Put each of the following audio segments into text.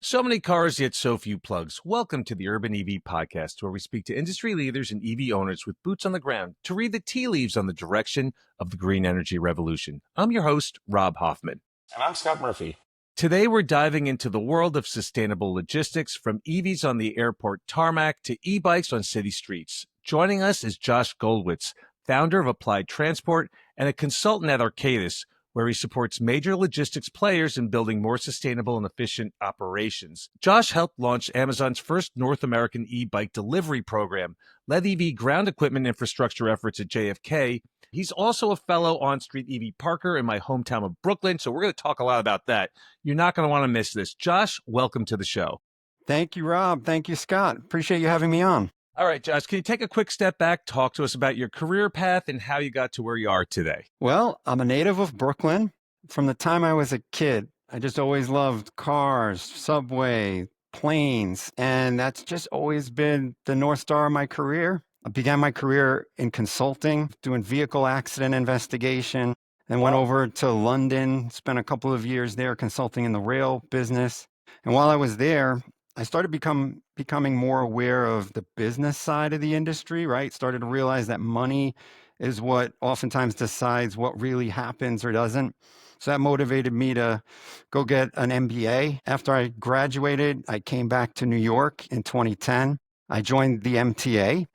So many cars, yet so few plugs. Welcome to the Urban EV Podcast, where we speak to industry leaders and EV owners with boots on the ground to read the tea leaves on the direction of the green energy revolution. I'm your host, Rob Hoffman. And I'm Scott Murphy. Today, we're diving into the world of sustainable logistics, from EVs on the airport tarmac to e-bikes on city streets. Joining us is Josh Goldwitz, founder of Applied Transport and a consultant at Arcadis, where he supports major logistics players in building more sustainable and efficient operations. Josh helped launch Amazon's first North American e-bike delivery program, led EV ground equipment infrastructure efforts at JFK. He's also a fellow on-street EV parker in my hometown of Brooklyn, so we're going to talk a lot about that. You're not going to want to miss this. Josh, welcome to the show. Thank you, Rob. Thank you, Scott. Appreciate you having me on. All right, Josh, can you take a quick step back, talk to us about your career path and how you got to where you are today? Well, I'm a native of Brooklyn. From the time I was a kid, I just always loved cars, subway, planes, and that's just always been the North Star of my career. I began my career in consulting, doing vehicle accident investigation, and went over to London, spent a couple of years there consulting in the rail business. And while I was there, I started becoming more aware of the business side of the industry, right? Started to realize that money is what oftentimes decides what really happens or doesn't. So that motivated me to go get an MBA. After I graduated, I came back to New York in 2010. I joined the MTA,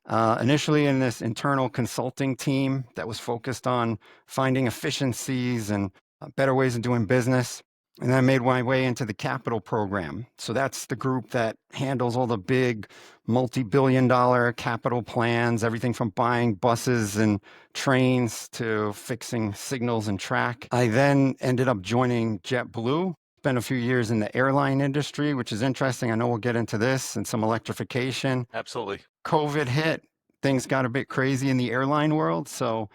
initially in this internal consulting team that was focused on finding efficiencies and better ways of doing business. And then I made my way into the capital program. So that's the group that handles all the big multi-billion-dollar capital plans, everything from buying buses and trains to fixing signals and track. I then ended up joining JetBlue, spent a few years in the airline industry, which is interesting. I know we'll get into this and some electrification. Absolutely. COVID hit, things got a bit crazy in the airline world. So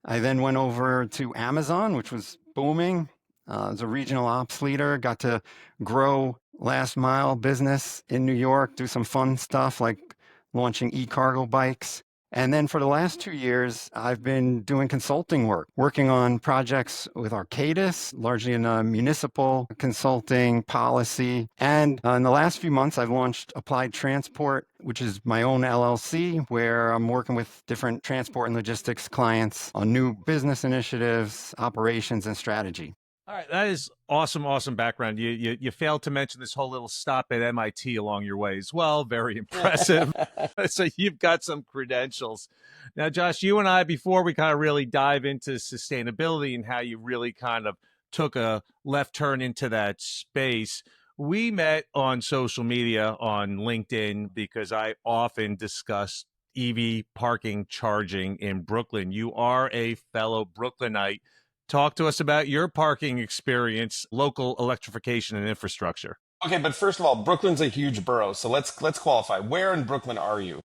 I then went over to Amazon, which was booming. As a regional ops leader, got to grow last mile business in New York, do some fun stuff like launching e-cargo bikes. And then for the last 2 years, I've been doing consulting work, working on projects with Arcadis, largely in municipal consulting, policy. And in the last few months, I've launched Applied Transport, which is my own LLC, where I'm working with different transport and logistics clients on new business initiatives, operations, and strategy. All right, that is awesome background. You failed to mention this whole little stop at MIT along your way as well. Very impressive. So you've got some credentials. Now, Josh, you and I, before we kind of really dive into sustainability and how you really kind of took a left turn into that space, we met on social media on LinkedIn because I often discuss EV parking charging in Brooklyn. You are a fellow Brooklynite. Talk to us about your parking experience, local electrification and infrastructure. Okay, but first of all, Brooklyn's a huge borough, so let's qualify. Where in Brooklyn are you?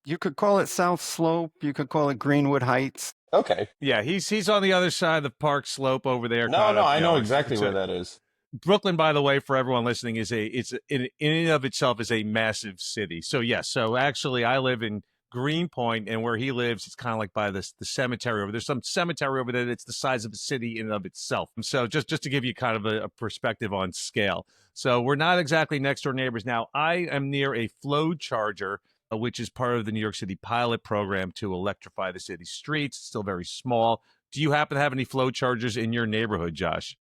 You could call it South Slope. You could call it Greenwood Heights. Okay. Yeah, he's on the other side of the Park Slope over there. No, I know exactly where that is. Brooklyn, by the way, for everyone listening, it's in and of itself is a massive city. So yes, so actually, I live in Greenpoint, and where he lives, it's kind of like by the cemetery over there. There's some cemetery over there that's the size of a city in and of itself. So just to give you kind of a perspective on scale. So we're not exactly next door neighbors. Now, I am near a flow charger, which is part of the New York City pilot program to electrify the city streets. It's still very small. Do you happen to have any flow chargers in your neighborhood, Josh?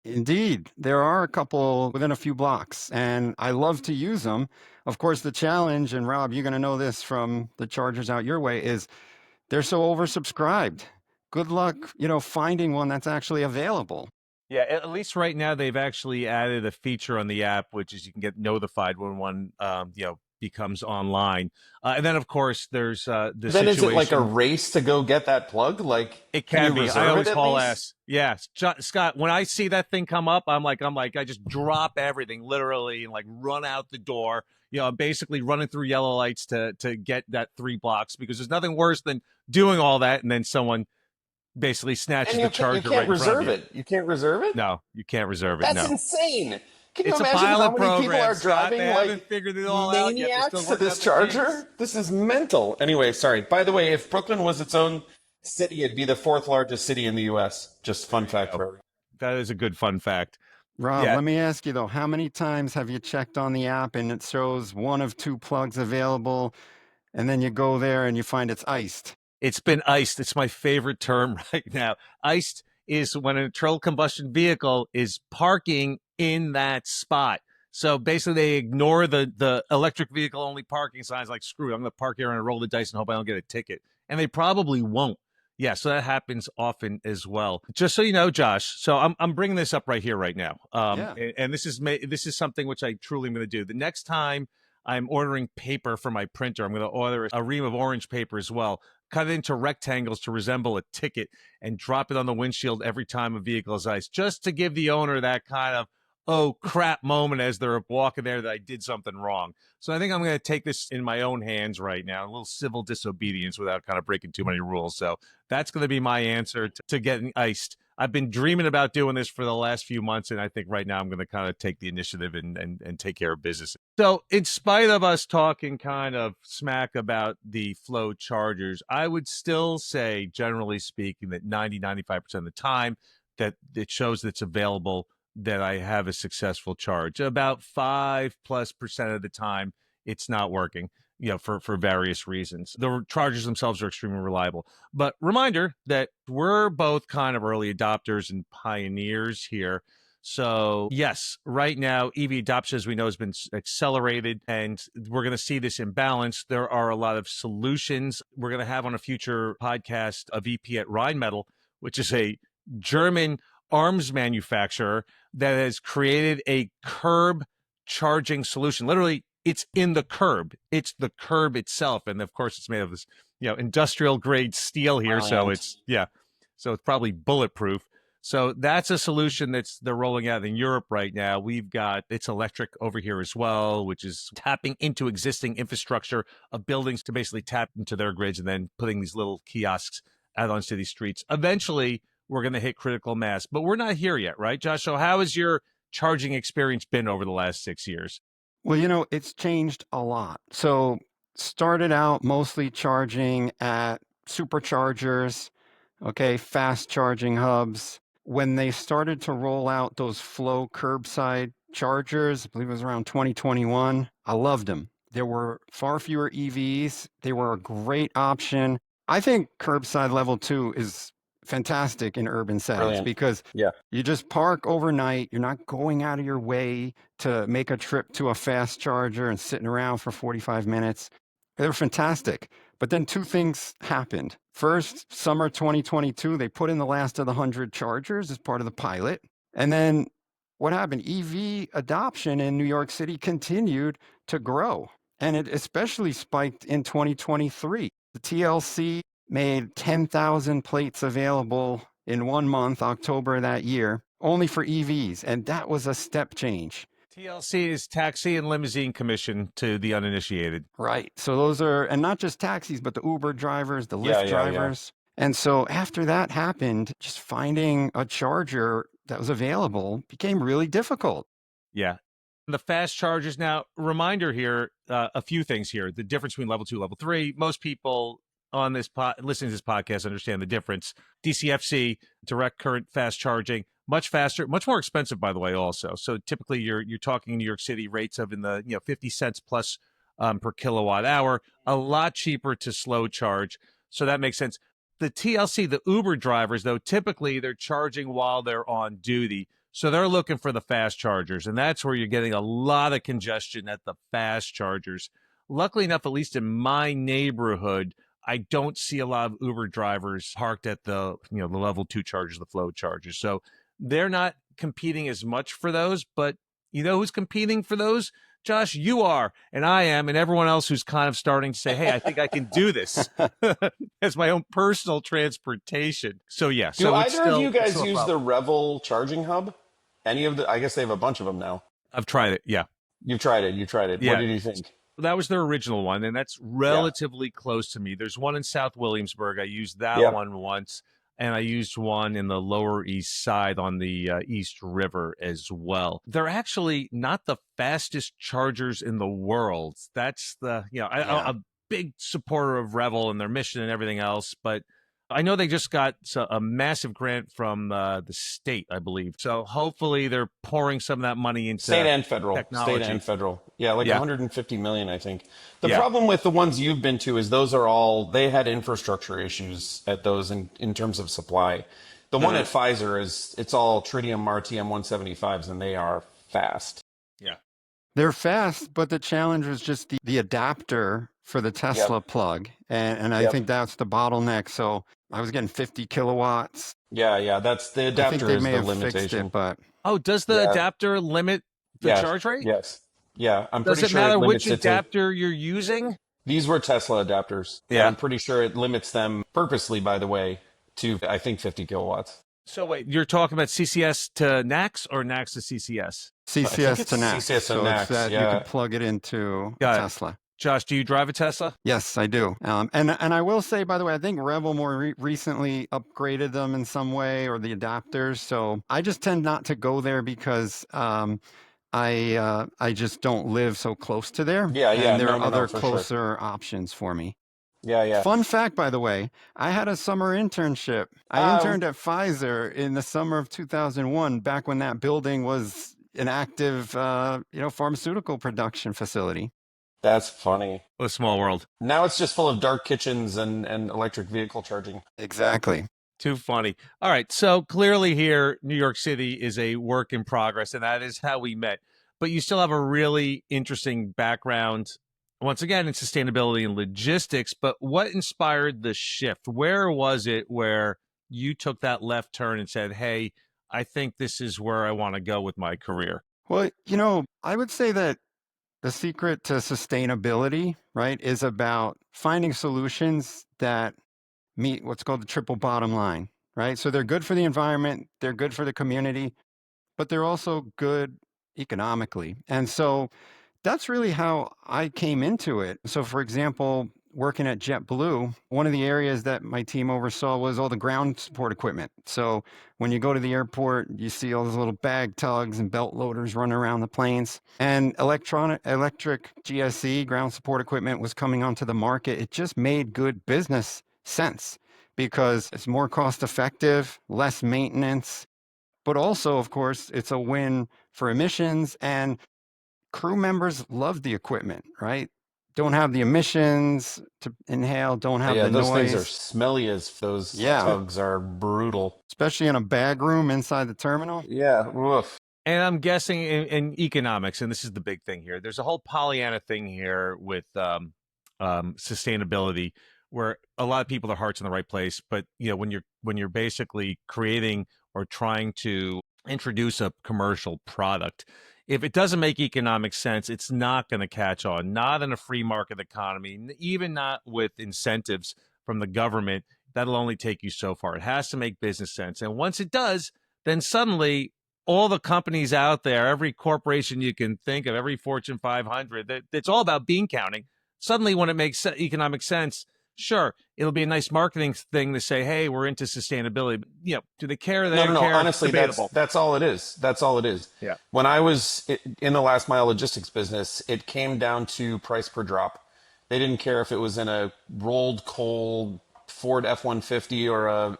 Indeed. There are a couple within a few blocks, and I love to use them. Of course, the challenge, and Rob, you're going to know this from the chargers out your way, is they're so oversubscribed. Good luck, finding one that's actually available. Yeah, at least right now they've actually added a feature on the app, which is you can get notified when one, becomes online. And then, of course, there's the Then situation. is it like a race to go get that plug? Like it can be. I always haul least? ass. Yeah, Scott. When I see that thing come up, I'm like, I just drop everything literally and like run out the door. I'm basically running through yellow lights to get that 3 blocks, because there's nothing worse than doing all that and then someone basically snatches the charger. You can't reserve it. You can't reserve it? No, you can't reserve it. That's insane. Can you It's a imagine how pilot many program, people are Scott. driving They like haven't figured it all out yet. They're maniacs still to working this out the charger? kinks. This is mental. Anyway, sorry. By the way, if Brooklyn was its own city, it'd be the 4th largest city in the U.S. Just fun fact for everyone. That is a good fun fact. Rob, Yeah, let me ask you though, how many times have you checked on the app and it shows one of two plugs available, and then you go there and you find it's iced? it's been iced. It's my favorite term right now. Iced is when an internal combustion vehicle is parking in that spot. So basically, they ignore the electric vehicle only parking signs. Like, screw it, I'm going to park here and roll the dice and hope I don't get a ticket. And they probably won't. Yeah, so that happens often as well. Just so you know, Josh. So I'm bringing this up right here, right now. Yeah. And this is something which I truly am going to do. The next time I'm ordering paper for my printer, I'm going to order a ream of orange paper as well, cut it into rectangles to resemble a ticket, and drop it on the windshield every time a vehicle is iced, just to give the owner that kind of oh crap moment as they're walking there that I did something wrong. So I think I'm going to take this in my own hands right now, a little civil disobedience without kind of breaking too many rules. So that's going to be my answer to getting iced. I've been dreaming about doing this for the last few months, and I think right now I'm going to kind of take the initiative and take care of business. So, in spite of us talking kind of smack about the flow chargers, I would still say, generally speaking, that 95% of the time that it shows that it's available, that I have a successful charge. About 5+% of the time, it's not working, for various reasons. The chargers themselves are extremely reliable. But reminder that we're both kind of early adopters and pioneers here. So, yes, right now, EV adoption, as we know, has been accelerated, and we're going to see this imbalance. There are a lot of solutions. We're going to have on a future podcast a VP at Rheinmetall, which is a German arms manufacturer that has created a curb charging solution. Literally, it's in the curb. It's the curb itself. And of course, it's made of this, industrial grade steel here. So Brilliant. so it's probably bulletproof. So that's a solution they're rolling out in Europe right now. We've got it's electric over here as well, which is tapping into existing infrastructure of buildings to basically tap into their grids and then putting these little kiosks out on city streets. Eventually, we're going to hit critical mass, but we're not here yet, right, Josh? So how has your charging experience been over the last 6 years? Well, it's changed a lot. So, started out mostly charging at superchargers, okay, fast charging hubs. When they started to roll out those flow curbside chargers, I believe it was around 2021, I loved them. There were far fewer EVs. They were a great option. I think curbside level 2 is fantastic in urban settings Brilliant. because Yeah. you just park overnight. You're not going out of your way to make a trip to a fast charger and sitting around for 45 minutes. They're fantastic. But then two things happened. First, summer 2022, they put in the last of the 100 chargers as part of the pilot. And then what happened? EV adoption in New York City continued to grow. And it especially spiked in 2023. The TLC made 10,000 plates available in 1 month, October that year, only for EVs. And that was a step change. TLC is Taxi and Limousine Commission to the uninitiated. Right. So those are, and not just taxis, but the Uber drivers, the Yeah, Lyft yeah, yeah. drivers. And so after that happened, just finding a charger that was available became really difficult. Yeah. The fast chargers. Now, reminder here, a few things here. The difference between level 2, level 3. Most people on this listening to this podcast understand the difference. DCFC, direct current fast charging, much faster, much more expensive, by the way, also. So typically you're talking in New York City rates of in the 50 cents plus per kilowatt hour, a lot cheaper to slow charge. So that makes sense. The TLC, the Uber drivers, though, typically they're charging while they're on duty. So they're looking for the fast chargers, and that's where you're getting a lot of congestion at the fast chargers. Luckily enough, at least in my neighborhood, I don't see a lot of Uber drivers parked at the the level 2 chargers, the flow chargers. So they're not competing as much for those, but you know who's competing for those? Josh, you are, and I am, and everyone else who's kind of starting to say, hey, I think I can do this as my own personal transportation. So, yeah. Do So either of you it's guys still a use the problem. Revel charging hub? Any of the? I guess they have a bunch of them now. I've tried it. Yeah. You've tried it. You tried it. What Yeah. did you think? That was their original one, and that's Yeah. relatively close to me. There's one in South Williamsburg. I used that Yeah. one once, and I used one in the Lower East Side on the East River as well. They're actually not the fastest chargers in the world. That's the, Yeah. I'm a big supporter of Revel and their mission and everything else, but I know they just got a massive grant from the state, I believe. So hopefully they're pouring some of that money State into and federal, state and technology. federal. Yeah, like Yeah. 150 million, I think. The Yeah. problem with the ones you've been to is those are all, they had infrastructure issues at those in terms of supply. The one at Pfizer is, it's all tritium RTM 175s and they are fast. Yeah. They're fast, but the challenge was just the adapter for the Tesla Yep. plug. And I Yep. think that's the bottleneck. So I was getting 50 kilowatts. Yeah, that's the I think adapter they is may the have fixed it, limitation. but Oh, does the Yeah. adapter limit the Yes. charge rate? Yes. Yeah, I'm Does pretty it sure it matter which limits it to, adapter you're using? these were Tesla adapters, and Yeah. I'm pretty sure it limits them purposely, by the way, to I think 50 kilowatts. So wait, you're talking about CCS to NACS or NACS to CCS? I think CCS it's to NACS. CCS So and it's NACS. that you Yeah. could plug it into a Got it. Tesla. Josh, do you drive a Tesla? Yes, I do. And I will say, by the way, I think Revel more recently upgraded them in some way, or the adapters. So I just tend not to go there because I just don't live so close to there, Yeah. and there are No, other for sure. closer options for me. Yeah. Fun fact, by the way, I had a summer internship. I interned at Pfizer in the summer of 2001, back when that building was an active, pharmaceutical production facility. That's funny. What a small world. Now it's just full of dark kitchens and electric vehicle charging. Exactly. Too funny. All right. So clearly here, New York City is a work in progress, and that is how we met. But you still have a really interesting background, once again, in sustainability and logistics. But what inspired the shift? Where was it where you took that left turn and said, hey, I think this is where I want to go with my career? Well, I would say that the secret to sustainability, right, is about finding solutions that meet what's called the triple bottom line, right? So they're good for the environment, they're good for the community, but they're also good economically. And so that's really how I came into it. So, for example, working at JetBlue, one of the areas that my team oversaw was all the ground support equipment. So, when you go to the airport, you see all those little bag tugs and belt loaders running around the planes. And electric GSE, ground support equipment, was coming onto the market. It just made good business sense because it's more cost effective, less maintenance, but also, of course, it's a win for emissions, and crew members love the equipment, right? Don't have the emissions to inhale, don't have Yeah, the those things are noise. smelly as those Yeah, tugs are brutal. especially in a bag room inside the terminal. Yeah, woof. And I'm guessing in economics, and this is the big thing here, there's a whole Pollyanna thing here with sustainability, where a lot of people, their heart's in the right place. But when you're basically creating or trying to introduce a commercial product, if it doesn't make economic sense, it's not going to catch on. Not in a free market economy, even not with incentives from the government. That'll only take you so far. It has to make business sense. And once it does, then suddenly all the companies out there, every corporation you can think of, every Fortune 500, it's all about bean counting. Suddenly, when it makes economic sense, sure, it'll be a nice marketing thing to say, hey, we're into sustainability. But, do they care? They don't No. care. Honestly, Debatable. that's all it is. That's all it is. Yeah. When I was in the last mile logistics business, it came down to price per drop. They didn't care if it was in a rolled coal Ford F-150 or a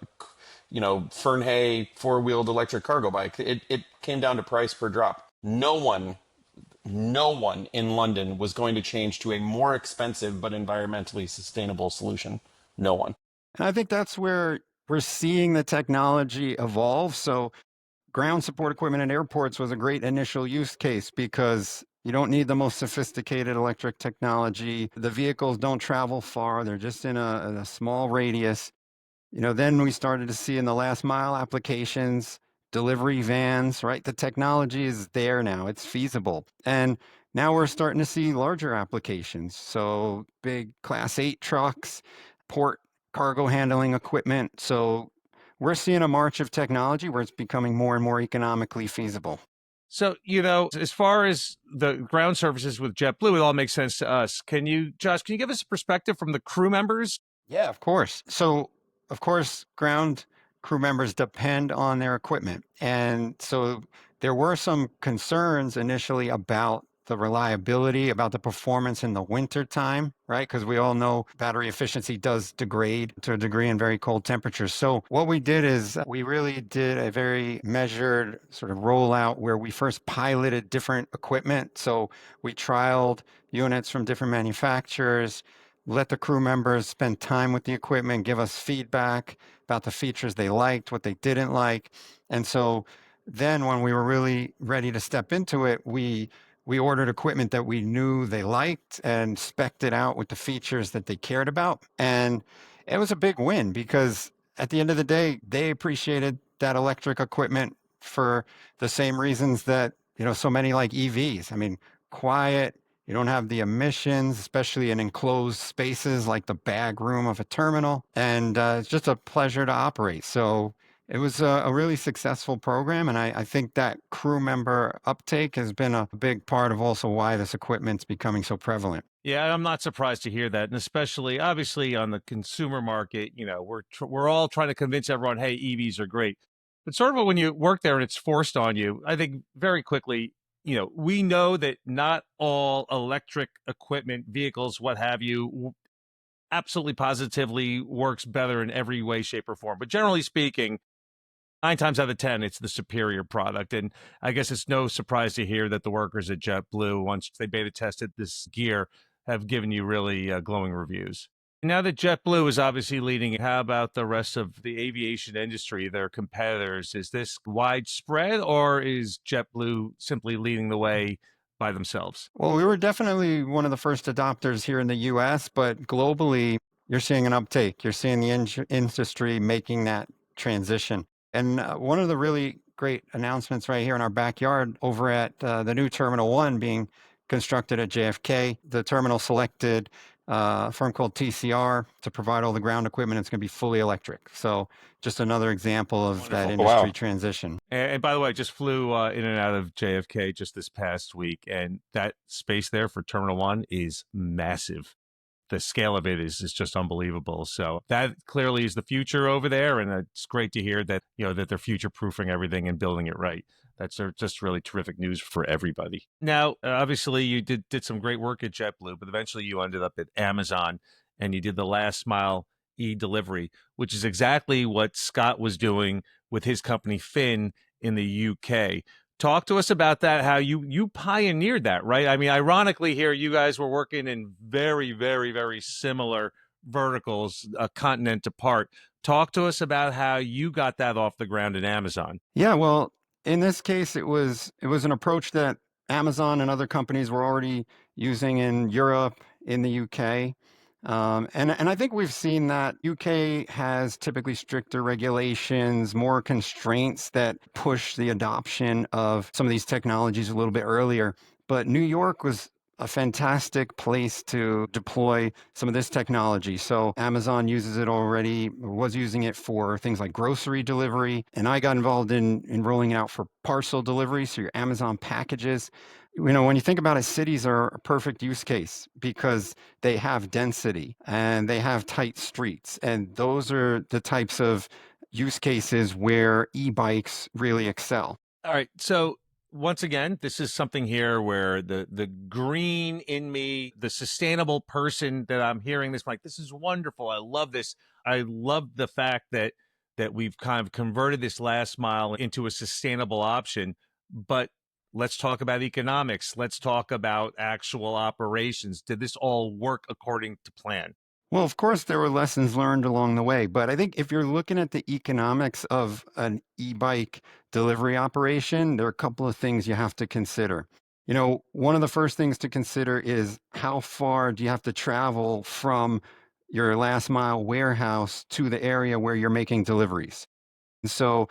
Fernhay four-wheeled electric cargo bike. It came down to price per drop. No one in London was going to change to a more expensive but environmentally sustainable solution. No one. And I think that's where we're seeing the technology evolve. So, ground support equipment at airports was a great initial use case because you don't need the most sophisticated electric technology. The vehicles don't travel far, they're just in a small radius. Then we started to see in the last mile applications, delivery vans, right? The technology is there now, it's feasible. And now we're starting to see larger applications. So big class 8 trucks, port cargo handling equipment. So we're seeing a march of technology where it's becoming more and more economically feasible. So, as far as the ground services with JetBlue, it all makes sense to us. Josh, can you give us a perspective from the crew members? Yeah, of course. So, of course, ground crew members depend on their equipment. And so there were some concerns initially about the reliability, about the performance in the winter time, right? Because we all know battery efficiency does degrade to a degree in very cold temperatures. So what we did is we really did a very measured sort of rollout where we first piloted different equipment. So we trialed units from different manufacturers, let the crew members spend time with the equipment, give us feedback about the features they liked, what they didn't like. And so then when we were really ready to step into it, we ordered equipment that we knew they liked and spec'd it out with the features that they cared about. And it was a big win because at the end of the day, they appreciated that electric equipment for the same reasons that, so many like EVs. I mean, quiet, you don't have the emissions, especially in enclosed spaces like the bag room of a terminal. And it's just a pleasure to operate. So it was a really successful program. And I think that crew member uptake has been a big part of also why this equipment's becoming so prevalent. Yeah, I'm not surprised to hear that, and especially obviously on the consumer market, we're all trying to convince everyone, hey, EVs are great. But sort of when you work there and it's forced on you, I think very quickly, we know that not all electric equipment, vehicles, what have you, absolutely positively works better in every way, shape, or form. But generally speaking, 9 times out of 10, it's the superior product. And I guess it's no surprise to hear that the workers at JetBlue, once they beta tested this gear, have given you really glowing reviews. Now that JetBlue is obviously leading, how about the rest of the aviation industry, their competitors? Is this widespread, or is JetBlue simply leading the way by themselves? Well, we were definitely one of the first adopters here in the US, but globally, you're seeing an uptake. You're seeing the industry making that transition. And one of the really great announcements right here in our backyard over at the new Terminal 1 being constructed at JFK, the terminal selected a firm called TCR to provide all the ground equipment. It's going to be fully electric. So just another example of that Wonderful. Oh, wow. industry transition. And by the way, I just flew in and out of JFK just this past week, and that space there for Terminal 1 is massive. The scale of it is just unbelievable. So that clearly is the future over there, and it's great to hear that that they're future proofing everything and building it right. That's just really terrific news for everybody. Now, obviously, you did some great work at JetBlue, but eventually you ended up at Amazon, and you did the last mile e-delivery, which is exactly what Scott was doing with his company Finn in the UK. Talk to us about that, how you pioneered that, right? I mean, ironically here, you guys were working in very, very, very similar verticals, a continent apart. Talk to us about how you got that off the ground at Amazon. Yeah, well, in this case, it was an approach that Amazon and other companies were already using in Europe, in the UK. And I think we've seen that UK has typically stricter regulations, more constraints that push the adoption of some of these technologies a little bit earlier. But New York was a fantastic place to deploy some of this technology. So Amazon uses it already, was using it for things like grocery delivery. And I got involved in rolling it out for parcel delivery. So your Amazon packages. When you think about it, cities are a perfect use case because they have density and they have tight streets. And those are the types of use cases where e-bikes really excel. All right. So once again, this is something here where the green in me, the sustainable person that I'm hearing this, like, this is wonderful. I love this. I love the fact that we've kind of converted this last mile into a sustainable option. But let's talk about economics. Let's talk about actual operations. Did this all work according to plan? Well, of course, there were lessons learned along the way, but I think if you're looking at the economics of an e-bike delivery operation, there are a couple of things you have to consider. One of the first things to consider is how far do you have to travel from your last mile warehouse to the area where you're making deliveries? So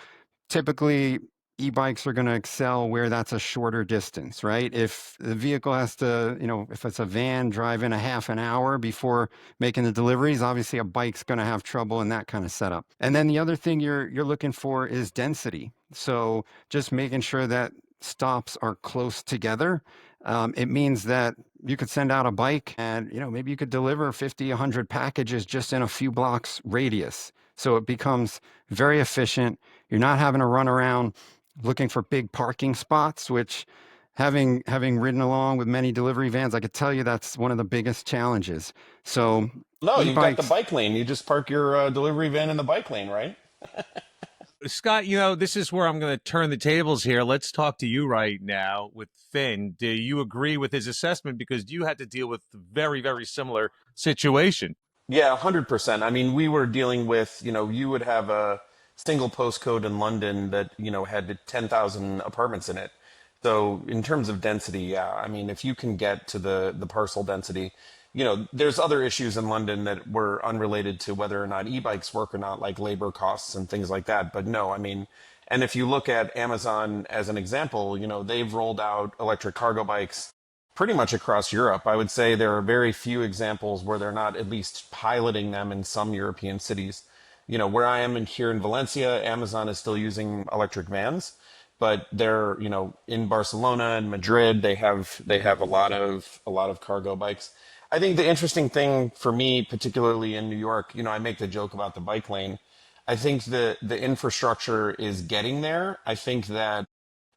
typically, e-bikes are going to excel where that's a shorter distance, right? If the vehicle has to, if it's a van, drive in a half an hour before making the deliveries, obviously a bike's going to have trouble in that kind of setup. And then the other thing you're looking for is density. So just making sure that stops are close together. It means that you could send out a bike and, maybe you could deliver 50, 100 packages just in a few blocks radius. So it becomes very efficient. You're not having to run around looking for big parking spots, which having ridden along with many delivery vans, I could tell you that's one of the biggest challenges. So No, you've got the e-bikes, bike lane. You just park your delivery van in the bike lane, right? Scott, this is where I'm going to turn the tables here. Let's talk to you right now with Finn. Do you agree with his assessment? Because you had to deal with a very, very similar situation. Yeah, 100%. I mean, we were dealing with, you would have a single postcode in London that, had 10,000 apartments in it. So in terms of density, yeah, I mean, if you can get to the parcel density, there's other issues in London that were unrelated to whether or not e-bikes work or not, like labor costs and things like that. But no, I mean, and if you look at Amazon as an example, they've rolled out electric cargo bikes pretty much across Europe. I would say there are very few examples where they're not at least piloting them in some European cities. Where I am here in Valencia, Amazon is still using electric vans, but they're, in Barcelona and Madrid, they have a lot of cargo bikes. I think the interesting thing for me, particularly in New York, I make the joke about the bike lane. I think the infrastructure is getting there. I think that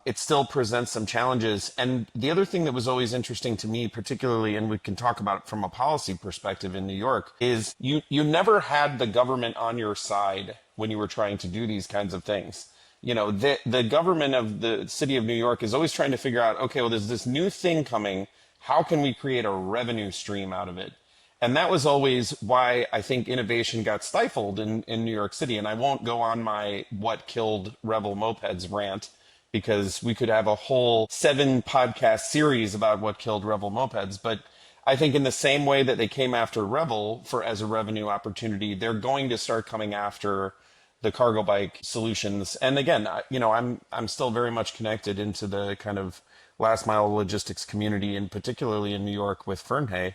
it still presents some challenges. And the other thing that was always interesting to me, particularly, and we can talk about it from a policy perspective in New York, is you never had the government on your side when you were trying to do these kinds of things. The government of the city of New York is always trying to figure out, okay, well, there's this new thing coming. How can we create a revenue stream out of it? And that was always why I think innovation got stifled in New York City. And I won't go on my what killed Revel mopeds rant, because we could have a whole 7 podcast series about what killed Revel mopeds. But I think in the same way that they came after Revel as a revenue opportunity, they're going to start coming after the cargo bike solutions. And again, I'm still very much connected into the kind of last mile logistics community, and particularly in New York with Fernhay.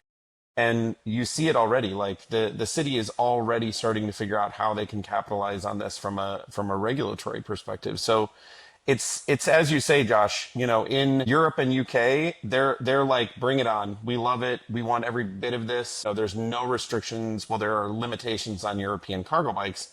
And you see it already. Like the city is already starting to figure out how they can capitalize on this from a regulatory perspective. So it's as you say, Josh, in Europe and UK, they're like, bring it on. We love it. We want every bit of this. So there's no restrictions. Well, there are limitations on European cargo bikes,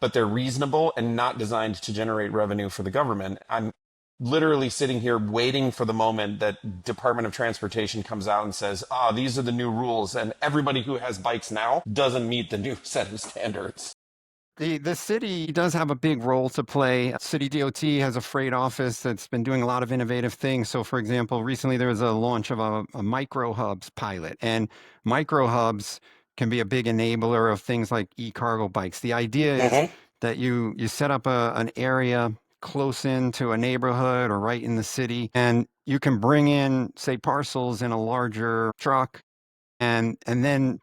but they're reasonable and not designed to generate revenue for the government. I'm literally sitting here waiting for the moment that Department of Transportation comes out and says, these are the new rules, and everybody who has bikes now doesn't meet the new set of standards. the city does have a big role to play. City DOT has a freight office that's been doing a lot of innovative things. So, for example, recently there was a launch of a micro hubs pilot, and micro hubs can be a big enabler of things like e-cargo bikes. The idea is that you set up an area close into a neighborhood or right in the city, and you can bring in, say, parcels in a larger truck, and then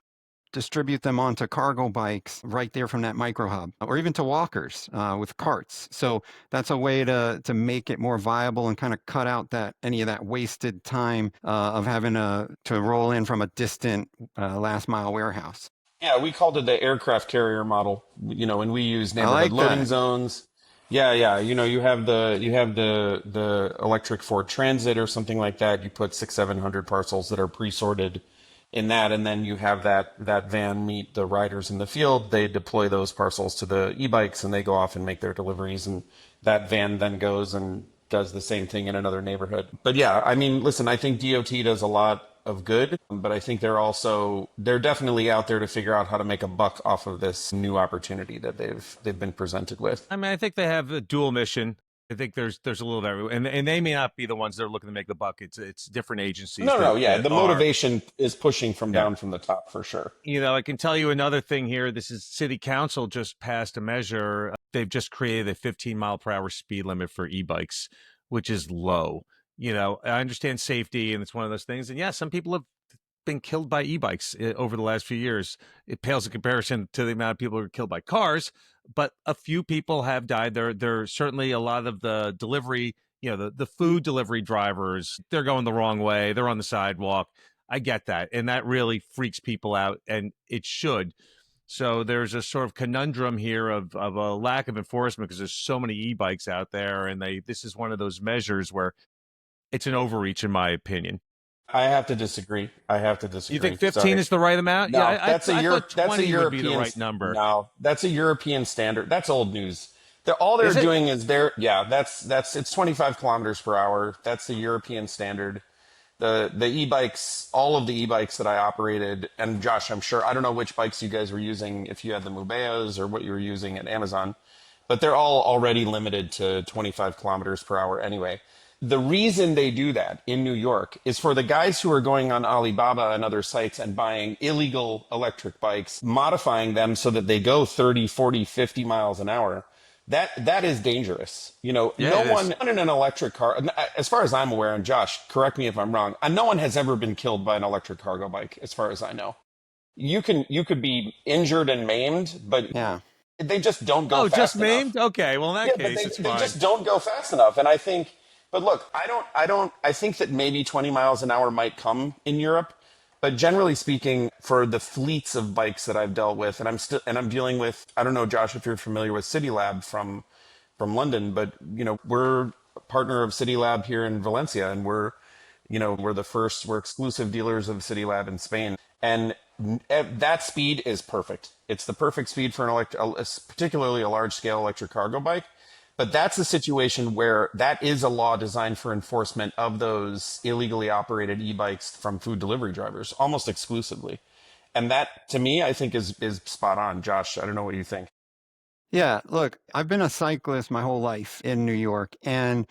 distribute them onto cargo bikes right there from that micro hub, or even to walkers with carts. So that's a way to make it more viable and kind of cut out any of that wasted time of having to roll in from a distant last mile warehouse. Yeah, we called it the aircraft carrier model, and we use I neighborhood like loading that. zones. Yeah, yeah. You have the electric Ford Transit or something like that. You put 600-700 parcels that are pre-sorted in that, and then you have that van meet the riders in the field. They deploy those parcels to the e-bikes, and they go off and make their deliveries, and that van then goes and does the same thing in another neighborhood. But yeah, I mean, listen, I think DOT does a lot of good, but I think they're definitely out there to figure out how to make a buck off of this new opportunity that they've been presented with. I mean, I think they have a dual mission. I think there's a little of everyone, and they may not be the ones that are looking to make the buck. It's different agencies No, no, yeah, that the are. motivation is pushing from Yeah. down from the top for sure. I can tell you another thing here. This is City Council just passed a measure. They've just created a 15 mile per hour speed limit for e-bikes, which is low. I understand safety, and it's one of those things. And yeah, some people have been killed by e-bikes over the last few years. It pales in comparison to the amount of people who are killed by cars, but a few people have died. There certainly a lot of the delivery, the food delivery drivers, they're going the wrong way. They're on the sidewalk. I get that. And that really freaks people out, and it should. So there's a sort of conundrum here of a lack of enforcement because there's so many e-bikes out there, and this is one of those measures where it's an overreach, in my opinion. I have to disagree. You think 15 Sorry. is the right amount? No, I thought 20 would be the European right number. No, that's a European standard. That's old news. All they're Is it? doing is that's it's 25 kilometers per hour. That's the European standard. The e-bikes, all of the e-bikes that I operated, and Josh, I'm sure I don't know which bikes you guys were using, if you had the Mubeas or what you were using at Amazon, but they're all already limited to 25 kilometers per hour anyway. The reason they do that in New York is for the guys who are going on Alibaba and other sites and buying illegal electric bikes, modifying them so that they go 30, 40, 50 miles an hour. That is dangerous. You know, Yeah, no it is. one in an electric car, as far as I'm aware, and Josh, correct me if I'm wrong, no one has ever been killed by an electric cargo bike, as far as I know. You could be injured and maimed, but Yeah. they just don't go Oh, just fast enough. maimed? Okay, well in that Yeah, but case, it's they fine. just don't go fast enough. And I think, but look, I think that maybe 20 miles an hour might come in Europe. But generally speaking, for the fleets of bikes that I've dealt with, and I'm dealing with, I don't know, Josh, if you're familiar with City Lab from London, but we're a partner of City Lab here in Valencia, and we're exclusive dealers of City Lab in Spain, and that speed is perfect. It's the perfect speed for particularly a large scale electric cargo bike. But that's a situation where that is a law designed for enforcement of those illegally operated e-bikes from food delivery drivers, almost exclusively. And that, to me, I think is spot on. Josh, I don't know what you think. Yeah, look, I've been a cyclist my whole life in New York. And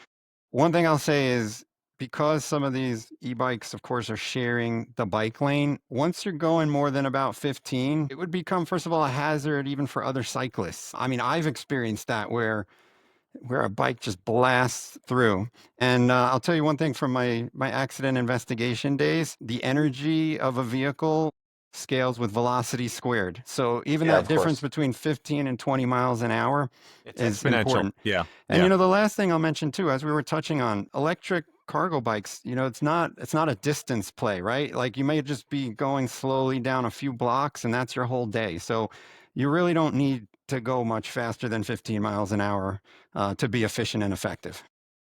one thing I'll say is because some of these e-bikes, of course, are sharing the bike lane, once you're going more than about 15, it would become, first of all, a hazard even for other cyclists. I mean, I've experienced that where a bike just blasts through. And I'll tell you one thing from my accident investigation days, the energy of a vehicle scales with velocity squared. So even Yeah, that of difference course. between 15 and 20 miles an hour It's is exponential. important. Yeah, And yeah. the last thing I'll mention too, as we were touching on, electric cargo bikes, it's not a distance play, right? Like you may just be going slowly down a few blocks and that's your whole day. So you really don't need to go much faster than 15 miles an hour to be efficient and effective.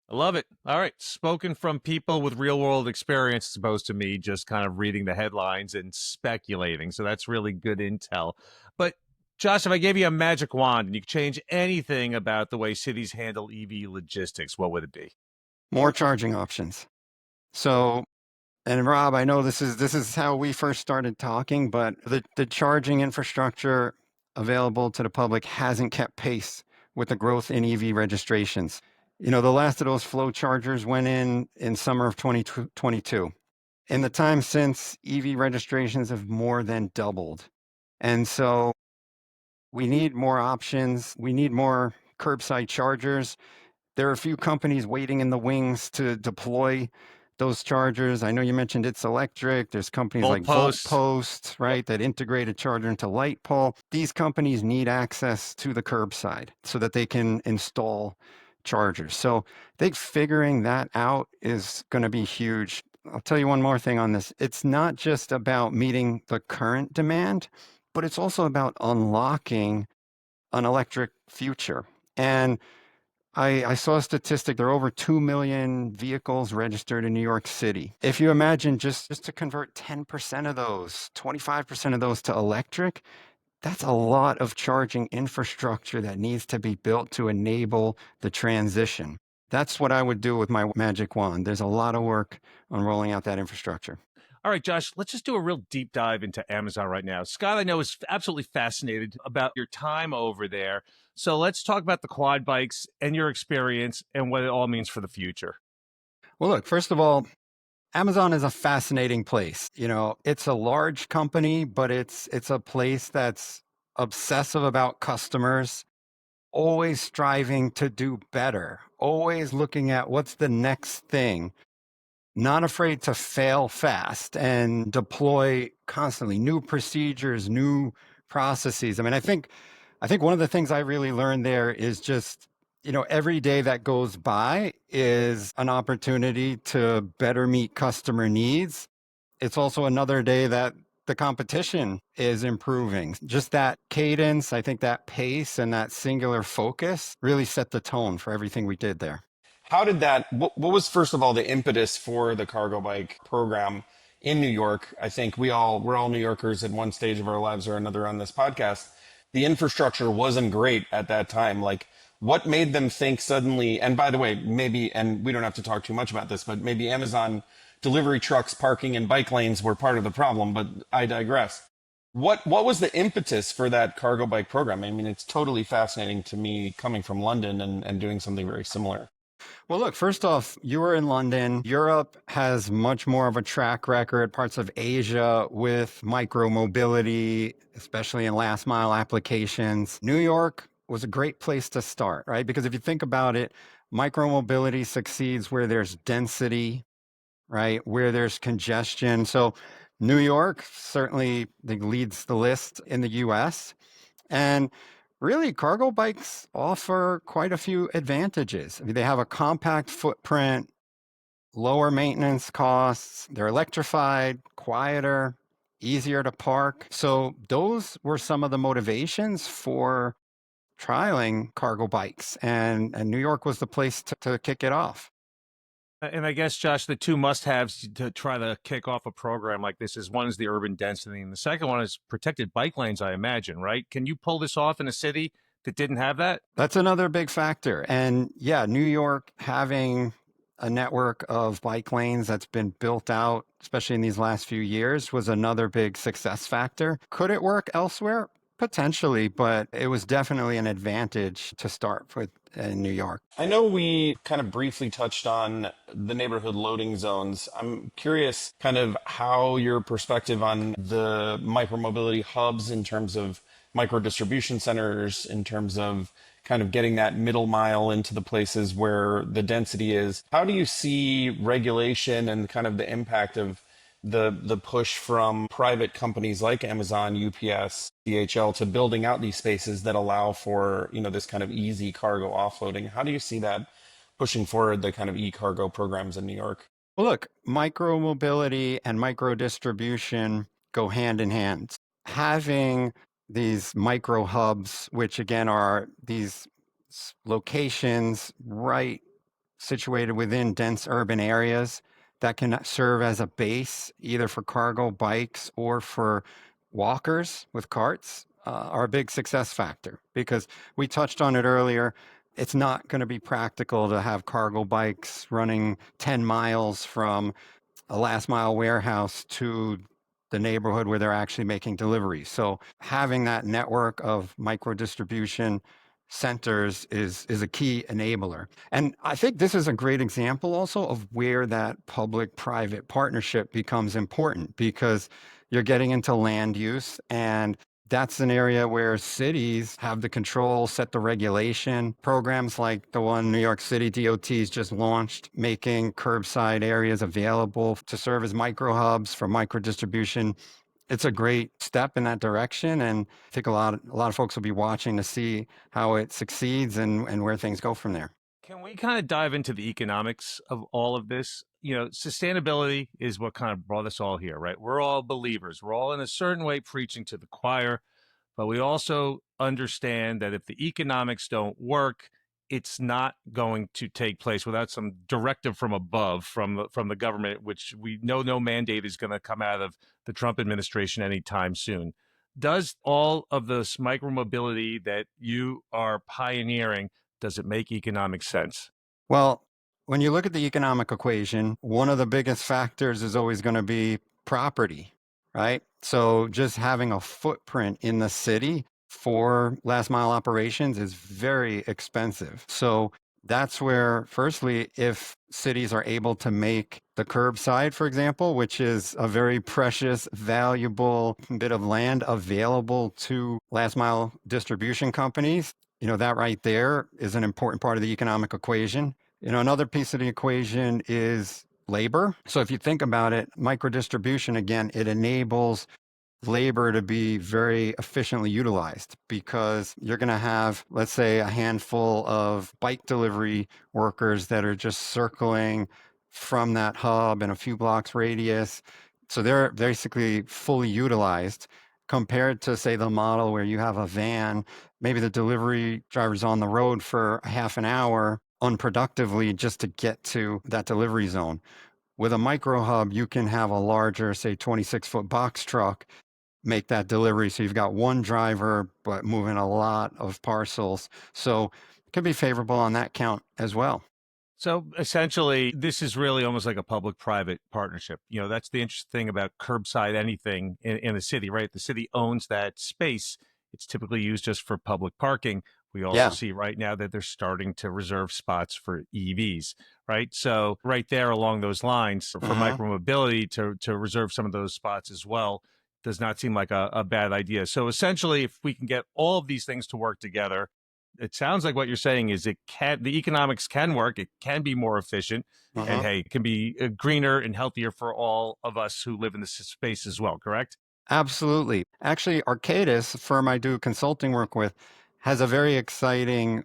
I love it. All right. Spoken from people with real world experience, as opposed to me just kind of reading the headlines and speculating. So that's really good intel. But Josh, if I gave you a magic wand and you could change anything about the way cities handle EV logistics, what would it be? More charging options. So, and Rob, I know this is how we first started talking, but the charging infrastructure available to the public hasn't kept pace with the growth in EV registrations. The last of those flow chargers went in summer of 2022. In the time since, EV registrations have more than doubled. And so we need more options. We need more curbside chargers. There are a few companies waiting in the wings to deploy those chargers. I know you mentioned It's Electric. There's companies Volt like posts. VoltPost, Yep. right, that integrate a charger into light pole. These companies need access to the curbside so that they can install chargers. So I think figuring that out is going to be huge. I'll tell you one more thing on this. It's not just about meeting the current demand, but it's also about unlocking an electric future. And I saw a statistic. There are over 2 million vehicles registered in New York City. If you imagine just to convert 10% of those, 25% of those to electric, that's a lot of charging infrastructure that needs to be built to enable the transition. That's what I would do with my magic wand. There's a lot of work on rolling out that infrastructure. All right, Josh, let's just do a real deep dive into Amazon right now. Scott, I know, is absolutely fascinated about your time over there. So let's talk about the quad bikes and your experience and what it all means for the future. Well, look, first of all, Amazon is a fascinating place. It's a large company, but it's a place that's obsessive about customers, always striving to do better, always looking at what's the next thing, not afraid to fail fast and deploy constantly new procedures, new processes. I mean, I think one of the things I really learned there is just, every day that goes by is an opportunity to better meet customer needs. It's also another day that the competition is improving. Just that cadence, I think that pace and that singular focus really set the tone for everything we did there. How did what was, first of all, the impetus for the cargo bike program in New York? I think we're all New Yorkers at one stage of our lives or another on this podcast. The infrastructure wasn't great at that time. Like, What made them think suddenly, and by the way, maybe, and we don't have to talk too much about this, but maybe Amazon delivery trucks parking in bike lanes were part of the problem, but I digress. What was the impetus for that cargo bike program? I mean, it's totally fascinating to me coming from London and doing something very similar. Well, look, first off, you were in London. Europe has much more of a track record, parts of Asia with micro mobility, especially in last mile applications. New York was a great place to start, right? Because if you think about it, micro mobility succeeds where there's density, right? Where there's congestion. So New York certainly leads the list in the US. And really, cargo bikes offer quite a few advantages. I mean, they have a compact footprint, lower maintenance costs, they're electrified, quieter, easier to park. So, those were some of the motivations for trialing cargo bikes. And New York was the place to kick it off. And I guess, Josh, the two must-haves to try to kick off a program like this is one is the urban density, and the second one is protected bike lanes, I imagine, right? Can you pull this off in a city that didn't have that? That's another big factor. And yeah, New York having a network of bike lanes that's been built out, especially in these last few years, was another big success factor. Could it work elsewhere? Potentially, but it was definitely an advantage to start with in New York. I know we kind of briefly touched on the neighborhood loading zones. I'm curious kind of how your perspective on the micromobility hubs in terms of micro distribution centers, in terms of kind of getting that middle mile into the places where the density is. How do you see regulation and kind of the impact of the push from private companies like Amazon, UPS, DHL to building out these spaces that allow for, this kind of easy cargo offloading? How do you see that pushing forward the kind of e-cargo programs in New York? Well, look, micro mobility and micro distribution go hand in hand. Having these micro hubs, which again are these locations right situated within dense urban areas that can serve as a base either for cargo bikes or for walkers with carts, are a big success factor because we touched on it earlier. It's not going to be practical to have cargo bikes running 10 miles from a last mile warehouse to the neighborhood where they're actually making deliveries. So having that network of micro distribution centers is a key enabler. And I think this is a great example also of where that public private partnership becomes important because you're getting into land use, and that's an area where cities have the control, set the regulation. Programs like the one New York City DOT's just launched, making curbside areas available to serve as micro hubs for micro distribution. It's a great step in that direction, and I think a lot of folks will be watching to see how it succeeds and where things go from there. Can we kind of dive into the economics of all of this? Sustainability is what kind of brought us all here, right? We're all believers. We're all in a certain way preaching to the choir, but we also understand that if the economics don't work, it's not going to take place without some directive from above, from the government, which we know no mandate is going to come out of the Trump administration anytime soon. Does all of this micromobility that you are pioneering, does it make economic sense? Well, when you look at the economic equation, one of the biggest factors is always going to be property, right? So just having a footprint in the city for last mile operations is very expensive. So that's where, firstly, if cities are able to make the curbside, for example, which is a very precious, valuable bit of land available to last mile distribution companies, that right there is an important part of the economic equation. Another piece of the equation is labor. So if you think about it, micro distribution, again, it enables labor to be very efficiently utilized because you're going to have, let's say, a handful of bike delivery workers that are just circling from that hub in a few blocks radius. So they're basically fully utilized compared to, say, the model where you have a van, maybe the delivery driver's on the road for a half an hour unproductively just to get to that delivery zone. With a micro hub, you can have a larger, say, 26-foot box truck make that delivery. So you've got one driver, but moving a lot of parcels. So could be favorable on that count as well. So essentially, this is really almost like a public-private partnership. That's the interesting thing about curbside anything in the city, right? The city owns that space. It's typically used just for public parking. We also Yeah. see right now that they're starting to reserve spots for EVs, right? So right there along those lines for Uh-huh. micromobility to reserve some of those spots as well does not seem like a bad idea. So essentially, if we can get all of these things to work together, it sounds like what you're saying is the economics can work, it can be more efficient, and Uh-huh. hey, it can be greener and healthier for all of us who live in this space as well, correct? Absolutely. Actually, Arcadis, a firm I do consulting work with, has a very exciting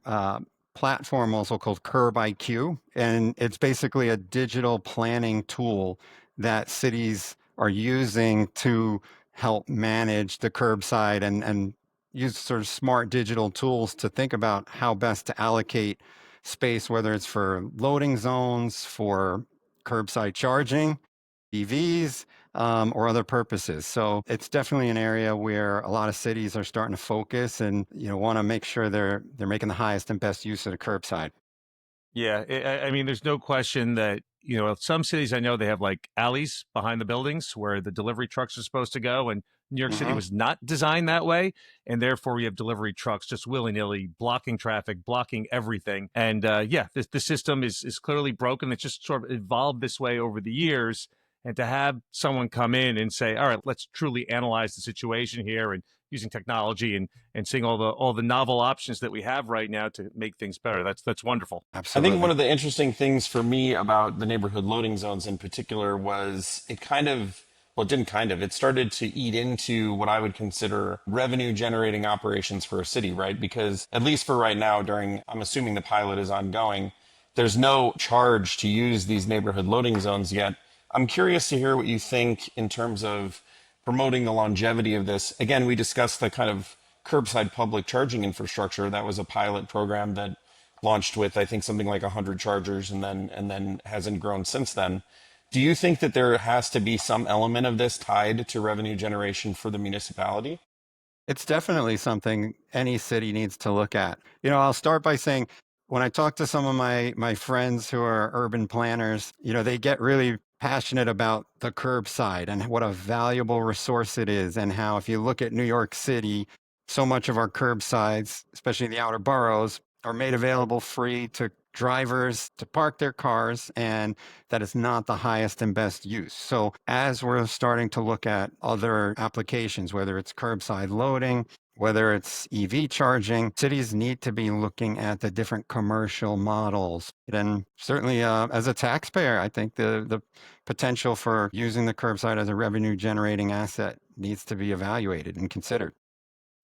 platform also called Curb IQ. And it's basically a digital planning tool that cities are using to help manage the curbside and use sort of smart digital tools to think about how best to allocate space, whether it's for loading zones, for curbside charging, EVs, or other purposes. So it's definitely an area where a lot of cities are starting to focus and want to make sure they're making the highest and best use of the curbside. Yeah, I mean, there's no question that, some cities I know they have like alleys behind the buildings where the delivery trucks are supposed to go. And New York City Hmm. was not designed that way. And therefore, we have delivery trucks just willy nilly blocking traffic, blocking everything. And yeah, the system is clearly broken. It's just sort of evolved this way over the years. And to have someone come in and say, all right, let's truly analyze the situation here and using technology and seeing all the novel options that we have right now to make things better. That's wonderful. I think one Absolutely. of the interesting things for me about the neighborhood loading zones in particular was it kind of, well, it didn't kind of, it started to eat into what I would consider revenue generating operations for a city, right? Because at least for right now, I'm assuming the pilot is ongoing, there's no charge to use these neighborhood loading zones yet. I'm curious to hear what you think in terms of promoting the longevity of this. Again, we discussed the kind of curbside public charging infrastructure. That was a pilot program that launched with I think something like 100 chargers and then hasn't grown since then. Do you think that there has to be some element of this tied to revenue generation for the municipality? It's definitely something any city needs to look at. I'll start by saying when I talk to some of my friends who are urban planners, they get really passionate about the curbside and what a valuable resource it is, and how if you look at New York City, so much of our curbsides, especially in the outer boroughs, are made available free to drivers to park their cars, and that is not the highest and best use. So, as we're starting to look at other applications, whether it's curbside loading, whether it's EV charging, cities need to be looking at the different commercial models. And certainly, as a taxpayer, I think the potential for using the curbside as a revenue generating asset needs to be evaluated and considered.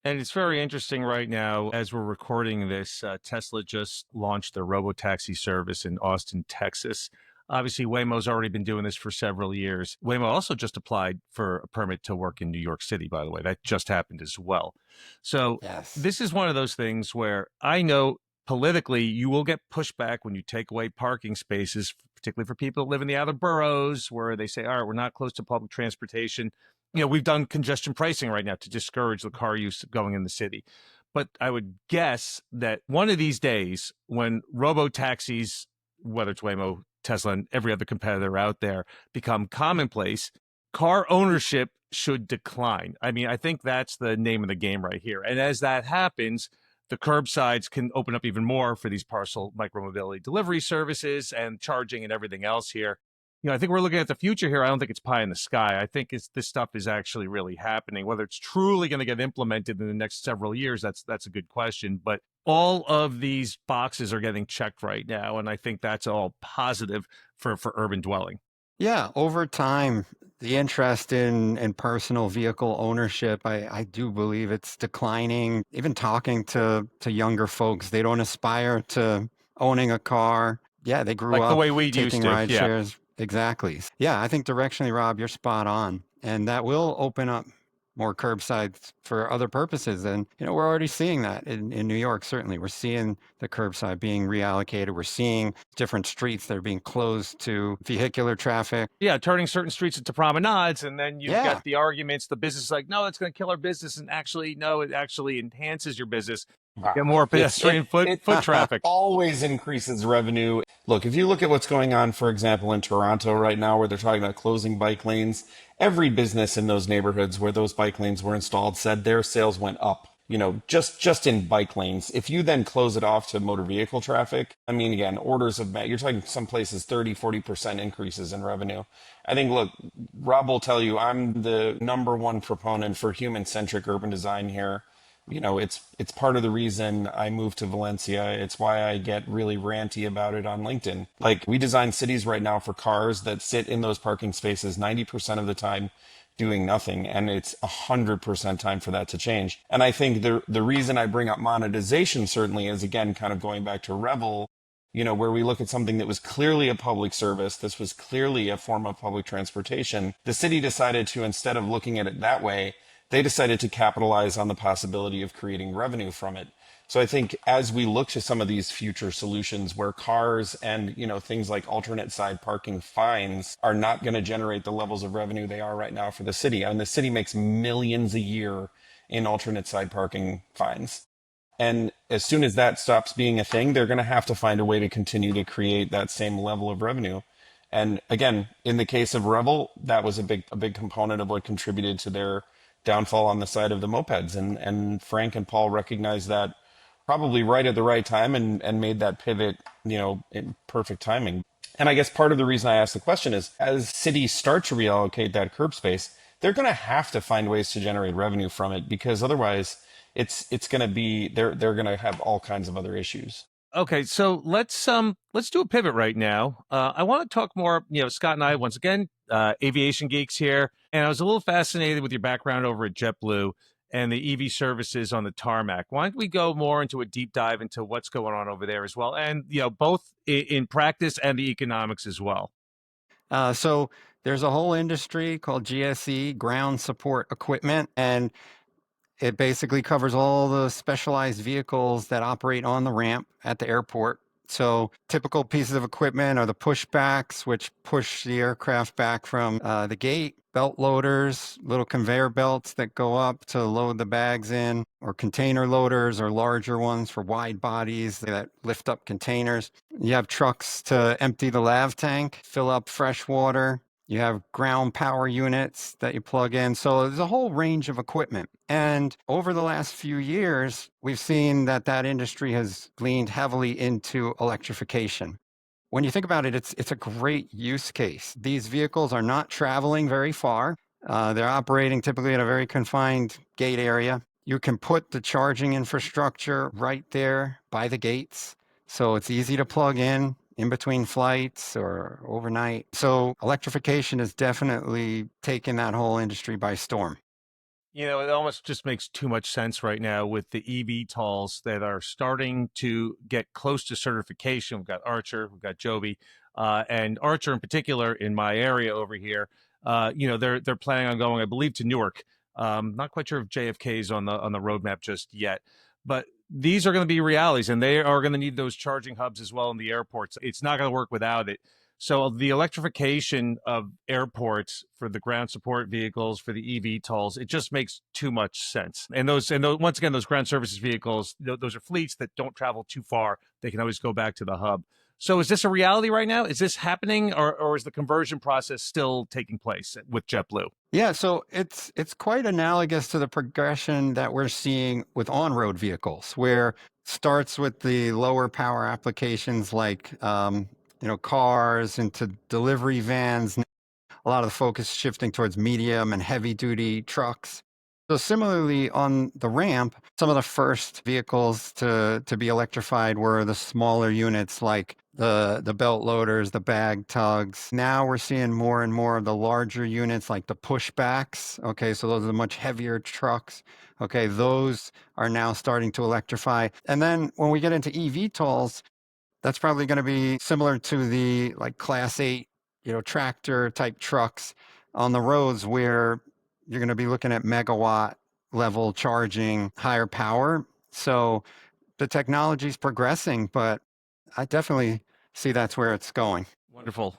And it's very interesting right now as we're recording this. Tesla just launched their robotaxi service in Austin, Texas. Obviously, Waymo's already been doing this for several years. Waymo also just applied for a permit to work in New York City, by the way. That just happened as well. So, Yes. this is one of those things where I know politically you will get pushback when you take away parking spaces, particularly for people that live in the outer boroughs where they say, all right, we're not close to public transportation. We've done congestion pricing right now to discourage the car use going in the city. But I would guess that one of these days, when robo taxis, whether it's Waymo, Tesla, and every other competitor out there, become commonplace, car ownership should decline. I mean, I think that's the name of the game right here. And as that happens, the curbsides can open up even more for these parcel micromobility delivery services and charging and everything else here. I think we're looking at the future here. I don't think it's pie in the sky. I think this stuff is actually really happening. Whether it's truly going to get implemented in the next several years, that's a good question. But all of these boxes are getting checked right now, and I think that's all positive for urban dwelling. Yeah, over time, the interest in personal vehicle ownership, I do believe it's declining. Even talking to younger folks, they don't aspire to owning a car. Yeah, they grew Like the up way we used taking to. ride Yeah. shares. Exactly. Yeah, I think directionally, Rob, you're spot on. And that will open up more curbsides for other purposes. And, we're already seeing that in New York, certainly. We're seeing the curbside being reallocated. We're seeing different streets that are being closed to vehicular traffic. Yeah, turning certain streets into promenades, and then you've Yeah. got the arguments. The business is like, no, it's going to kill our business, and actually, no, it actually enhances your business. Get more pedestrian foot traffic. always increases revenue. Look, if you look at what's going on, for example, in Toronto right now, where they're talking about closing bike lanes, every business in those neighborhoods where those bike lanes were installed said their sales went up. Just in bike lanes. If you then close it off to motor vehicle traffic, I mean, again, you're talking some places 30-40% increases in revenue. I think, look, Rob will tell you, I'm the number one proponent for human-centric urban design here. It's part of the reason I moved to Valencia. It's why I get really ranty about it on LinkedIn. Like, we design cities right now for cars that sit in those parking spaces 90% of the time doing nothing, and it's 100% time for that to change. And I think the reason I bring up monetization certainly is, again, kind of going back to Revel, where we look at something that was clearly a public service. This was clearly a form of public transportation. The city decided to, instead of looking at it that way, they decided to capitalize on the possibility of creating revenue from it. So I think as we look to some of these future solutions where cars and, things like alternate side parking fines are not going to generate the levels of revenue they are right now for the city. And the city makes millions a year in alternate side parking fines. And as soon as that stops being a thing, they're going to have to find a way to continue to create that same level of revenue. And again, in the case of Revel, that was a big component of what contributed to their downfall on the side of the mopeds. And Frank and Paul recognized that probably right at the right time and made that pivot, in perfect timing. And I guess part of the reason I asked the question is, as cities start to reallocate that curb space, they're going to have to find ways to generate revenue from it, because otherwise it's going to be, they're going to have all kinds of other issues. Okay, so let's do a pivot right now. I want to talk more. Scott and I, once again, aviation geeks here, and I was a little fascinated with your background over at JetBlue and the EV services on the tarmac. Why don't we go more into a deep dive into what's going on over there as well, and both in practice and the economics as well. So there's a whole industry called GSE, ground support equipment, and it basically covers all the specialized vehicles that operate on the ramp at the airport. So typical pieces of equipment are the pushbacks, which push the aircraft back from the gate, belt loaders, little conveyor belts that go up to load the bags in, or container loaders or larger ones for wide bodies that lift up containers. You have trucks to empty the lav tank, fill up fresh water. You have ground power units that you plug in. So there's a whole range of equipment. And over the last few years, we've seen that industry has leaned heavily into electrification. When you think about it, it's a great use case. These vehicles are not traveling very far. They're operating typically in a very confined gate area. You can put the charging infrastructure right there by the gates. So it's easy to plug in between flights or overnight. So electrification has definitely taken that whole industry by storm. It almost just makes too much sense right now with the EV tolls that are starting to get close to certification. We've got Archer, we've got Joby, and Archer in particular in my area over here. They're planning on going, I believe, to Newark. Not quite sure if JFK is on the roadmap just yet, but these are going to be realities, and they are going to need those charging hubs as well in the airports. It's not going to work without it. So the electrification of airports for the ground support vehicles, for the EV tolls, it just makes too much sense. And once again, those ground services vehicles, those are fleets that don't travel too far. They can always go back to the hub. So is this a reality right now? Is this happening, or is the conversion process still taking place with JetBlue? Yeah, so it's quite analogous to the progression that we're seeing with on-road vehicles, where it starts with the lower power applications like cars into delivery vans. A lot of the focus shifting towards medium and heavy duty trucks. So similarly on the ramp, some of the first vehicles to be electrified were the smaller units like the belt loaders, the bag tugs. Now we're seeing more and more of the larger units like the pushbacks. Okay, so those are the much heavier trucks. Okay, those are now starting to electrify. And then when we get into EV tolls, that's probably going to be similar to the like Class 8, tractor type trucks on the roads where you're going to be looking at megawatt level charging, higher power. So the technology is progressing, but I definitely see that's where it's going. Wonderful.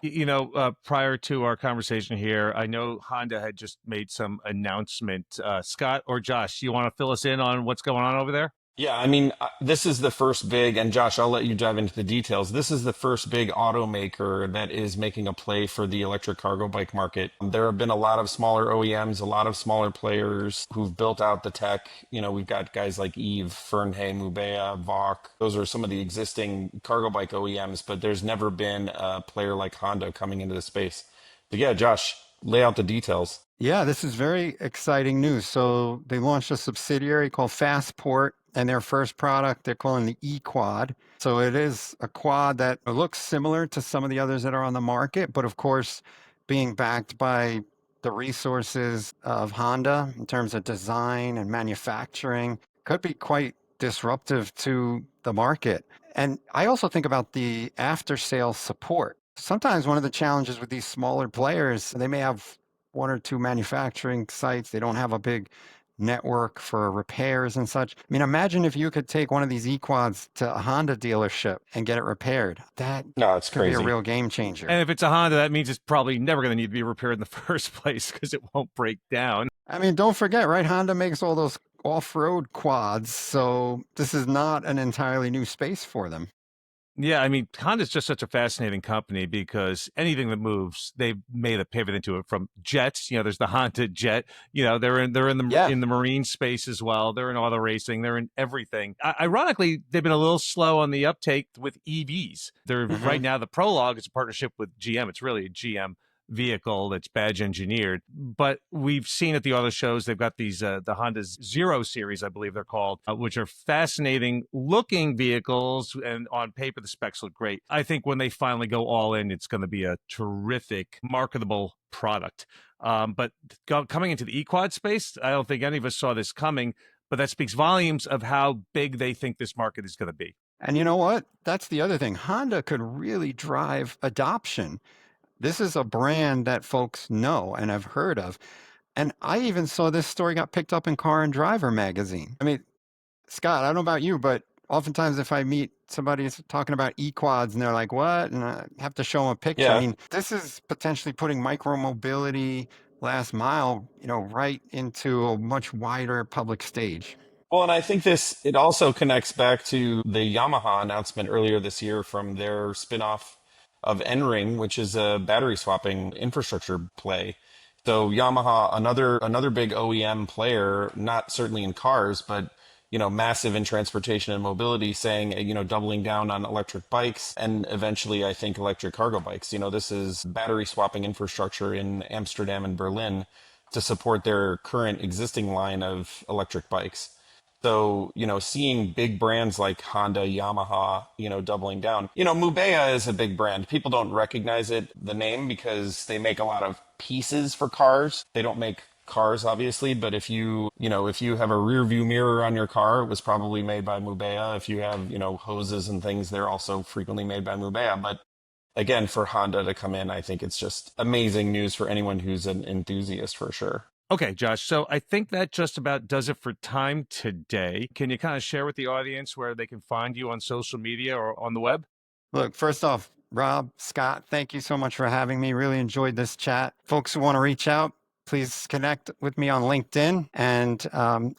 Prior to our conversation here, I know Honda had just made some announcement. Scott or Josh, you want to fill us in on what's going on over there? Yeah, I mean, this is the first big, and Josh, I'll let you dive into the details. This is the first big automaker that is making a play for the electric cargo bike market. There have been a lot of smaller OEMs, a lot of smaller players who've built out the tech. You know, we've got guys like Eve, Fernhay, Mubea, Vok. Those are some of the existing cargo bike OEMs, but there's never been a player like Honda coming into the space. But yeah, Josh, lay out the details. Yeah, this is very exciting news. So they launched a subsidiary called Fastport, and their first product they're calling the E-Quad. So it is a quad that looks similar to some of the others that are on the market, but of course, being backed by the resources of Honda in terms of design and manufacturing, could be quite disruptive to the market. And I also think about the after sales support. Sometimes one of the challenges with these smaller players, they may have one or two manufacturing sites. They don't have a big network for repairs and such. I mean, imagine if you could take one of these equads to a Honda dealership and get it repaired. That No, it's could be a crazy. real game changer. And if it's a Honda, that means it's probably never going to need to be repaired in the first place because it won't break down. I mean, don't forget, right? Honda makes all those off-road quads, so this is not an entirely new space for them. Yeah, I mean, Honda's just such a fascinating company because anything that moves, they've made a pivot into it. From jets, there's the Honda Jet. They're in the Yeah. marine space as well. They're in auto racing. They're in everything. Ironically, they've been a little slow on the uptake with EVs. They're right now the Prologue is a partnership with GM. It's really a GM vehicle that's badge engineered, but we've seen at the auto shows they've got these the Honda Zero series, I believe they're called, which are fascinating looking vehicles, and on paper the specs look great. I think when they finally go all in, it's going to be a terrific marketable product. But coming into the equad space, I don't think any of us saw this coming, but that speaks volumes of how big they think this market is going to be. And you know what? That's the other thing. Honda could really drive adoption. This is a brand that folks know and have heard of. And I even saw this story got picked up in Car and Driver magazine. I mean, Scott, I don't know about you, but oftentimes if I meet somebody who's talking about equads and they're like, what? And I have to show them a picture. I Yeah. mean, this is potentially putting micromobility, last mile, right into a much wider public stage. Well, and I think it also connects back to the Yamaha announcement earlier this year from their spin-off of N-Ring, which is a battery swapping infrastructure play. So Yamaha, another big OEM player, not certainly in cars, but massive in transportation and mobility, saying, doubling down on electric bikes and eventually I think electric cargo bikes. This is battery swapping infrastructure in Amsterdam and Berlin to support their current existing line of electric bikes. So, seeing big brands like Honda, Yamaha, doubling down. Mubea is a big brand. People don't recognize the name, because they make a lot of pieces for cars. They don't make cars, obviously, but if if you have a rear view mirror on your car, it was probably made by Mubea. If you have, hoses and things, they're also frequently made by Mubea. But again, for Honda to come in, I think it's just amazing news for anyone who's an enthusiast, for sure. Okay, Josh. So I think that just about does it for time today. Can you kind of share with the audience where they can find you on social media or on the web? Look, first off, Rob, Scott, thank you so much for having me. Really enjoyed this chat. Folks who want to reach out, please connect with me on LinkedIn, and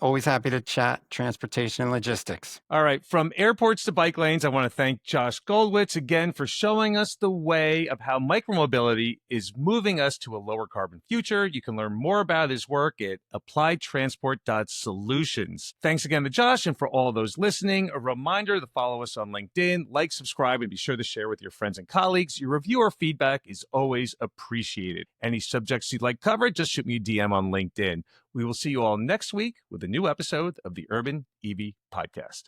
always happy to chat transportation and logistics. All right. From airports to bike lanes, I want to thank Josh Goldwitz again for showing us the way of how micromobility is moving us to a lower carbon future. You can learn more about his work at appliedtransport.solutions. Thanks again to Josh, and for all those listening, a reminder to follow us on LinkedIn, like, subscribe, and be sure to share with your friends and colleagues. Your review or feedback is always appreciated. Any subjects you'd like covered, just shoot me a DM on LinkedIn. We will see you all next week with a new episode of the Urban EV Podcast.